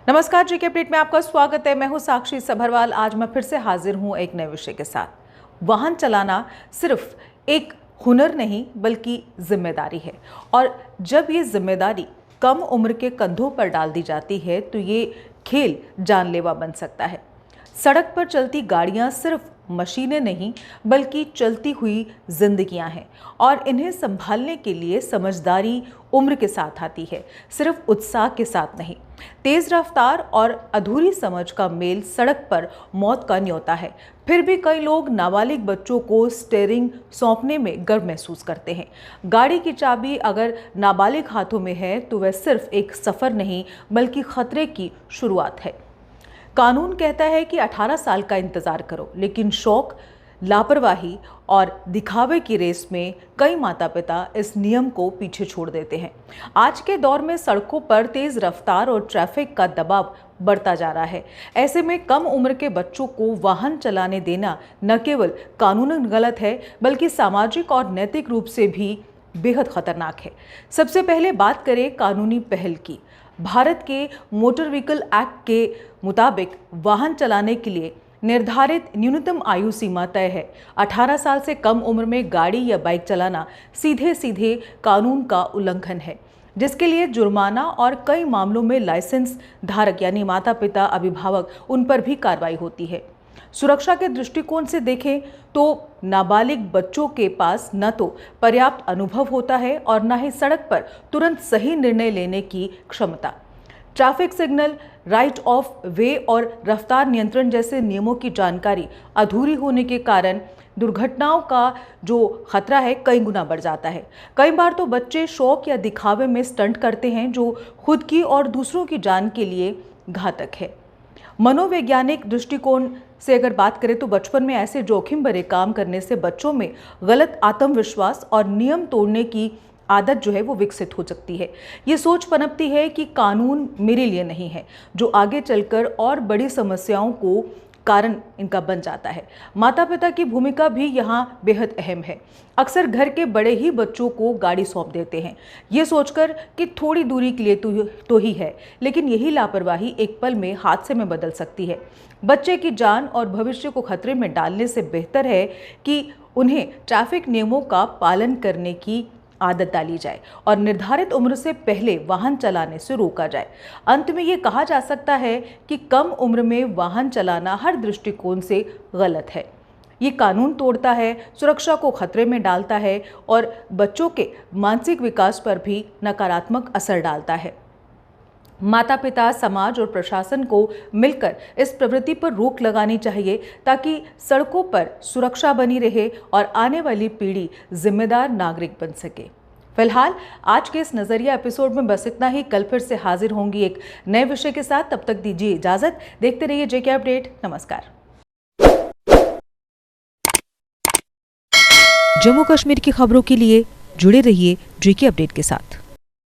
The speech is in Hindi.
नमस्कार, जीके अपडेट में आपका स्वागत है। मैं हूं साक्षी सभरवाल। आज मैं फिर से हाजिर हूं एक नए विषय के साथ। वाहन चलाना सिर्फ एक हुनर नहीं बल्कि जिम्मेदारी है, और जब ये जिम्मेदारी कम उम्र के कंधों पर डाल दी जाती है तो ये खेल जानलेवा बन सकता है। सड़क पर चलती गाड़ियां सिर्फ मशीनें नहीं बल्कि चलती हुई जिंदगियां हैं, और इन्हें संभालने के लिए समझदारी उम्र के साथ आती है, सिर्फ उत्साह के साथ नहीं। तेज रफ्तार और अधूरी समझ का मेल सड़क पर मौत का न्योता है। फिर भी कई लोग नाबालिग बच्चों को स्टीयरिंग सौंपने में गर्व महसूस करते हैं। गाड़ी की चाबी अगर नाबालिग हाथों में है तो वह सिर्फ एक सफर नहीं बल्कि खतरे की शुरुआत है। कानून कहता है कि 18 साल का इंतजार करो, लेकिन शौक, लापरवाही और दिखावे की रेस में कई माता पिता इस नियम को पीछे छोड़ देते हैं। आज के दौर में सड़कों पर तेज रफ्तार और ट्रैफिक का दबाव बढ़ता जा रहा है। ऐसे में कम उम्र के बच्चों को वाहन चलाने देना न केवल कानूनन गलत है बल्कि सामाजिक और नैतिक रूप से भी बेहद खतरनाक है। सबसे पहले बात करें कानूनी पहल की। भारत के मोटर व्हीकल एक्ट के मुताबिक वाहन चलाने के लिए निर्धारित न्यूनतम आयु सीमा तय है। 18 साल से कम उम्र में गाड़ी या बाइक चलाना सीधे सीधे कानून का उल्लंघन है, जिसके लिए जुर्माना और कई मामलों में लाइसेंस धारक यानी माता पिता, अभिभावक, उन पर भी कार्रवाई होती है। सुरक्षा के दृष्टिकोण से देखें तो नाबालिग बच्चों के पास न तो पर्याप्त अनुभव होता है और न ही सड़क पर तुरंत सही निर्णय लेने की क्षमता। ट्रैफिक सिग्नल, राइट ऑफ वे और रफ्तार नियंत्रण जैसे नियमों की जानकारी अधूरी होने के कारण दुर्घटनाओं का जो खतरा है कई गुना बढ़ जाता है। कई बार तो बच्चे शौक या दिखावे में स्टंट करते हैं जो खुद की और दूसरों की जान के लिए घातक है। मनोवैज्ञानिक दृष्टिकोण से अगर बात करें तो बचपन में ऐसे जोखिम भरे काम करने से बच्चों में गलत आत्मविश्वास और नियम तोड़ने की आदत जो है वो विकसित हो सकती है। ये सोच पनपती है कि कानून मेरे लिए नहीं है, जो आगे चलकर और बड़ी समस्याओं को कारण इनका बन जाता है। माता पिता की भूमिका भी यहाँ बेहद अहम है। अक्सर घर के बड़े ही बच्चों को गाड़ी सौंप देते हैं, ये सोचकर कि थोड़ी दूरी के लिए तो ही है, लेकिन यही लापरवाही एक पल में हादसे में बदल सकती है। बच्चे की जान और भविष्य को खतरे में डालने से बेहतर है कि उन्हें ट्रैफिक नियमों का पालन करने की आदत डाली जाए और निर्धारित उम्र से पहले वाहन चलाने से रोका जाए। अंत में ये कहा जा सकता है कि कम उम्र में वाहन चलाना हर दृष्टिकोण से गलत है। ये कानून तोड़ता है, सुरक्षा को खतरे में डालता है और बच्चों के मानसिक विकास पर भी नकारात्मक असर डालता है। माता पिता, समाज और प्रशासन को मिलकर इस प्रवृत्ति पर रोक लगानी चाहिए ताकि सड़कों पर सुरक्षा बनी रहे और आने वाली पीढ़ी जिम्मेदार नागरिक बन सके। फिलहाल आज के इस नजरिया एपिसोड में बस इतना ही। कल फिर से हाजिर होंगी एक नए विषय के साथ। तब तक दीजिए इजाजत। देखते रहिए जेके अपडेट। नमस्कार। जम्मू कश्मीर की खबरों के लिए जुड़े रहिए जेके अपडेट के साथ।